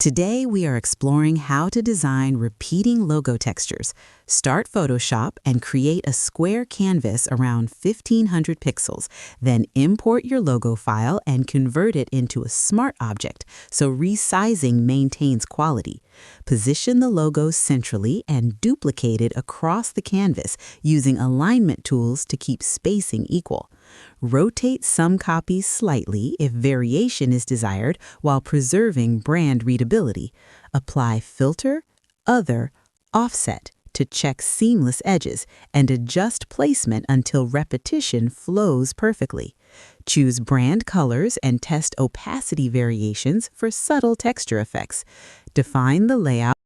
Today, we are exploring how to design repeating logo textures. Start Photoshop and create a square canvas around 1500 pixels. Then import your logo file and convert it into a smart object, so resizing maintains quality. Position the logo centrally and duplicate it across the canvas using alignment tools to keep spacing equal. Rotate some copies slightly if variation is desired while preserving brand readability. Apply Filter, Other, Offset to check seamless edges and adjust placement until repetition flows perfectly. Choose brand colors and test opacity variations for subtle texture effects. Define the layout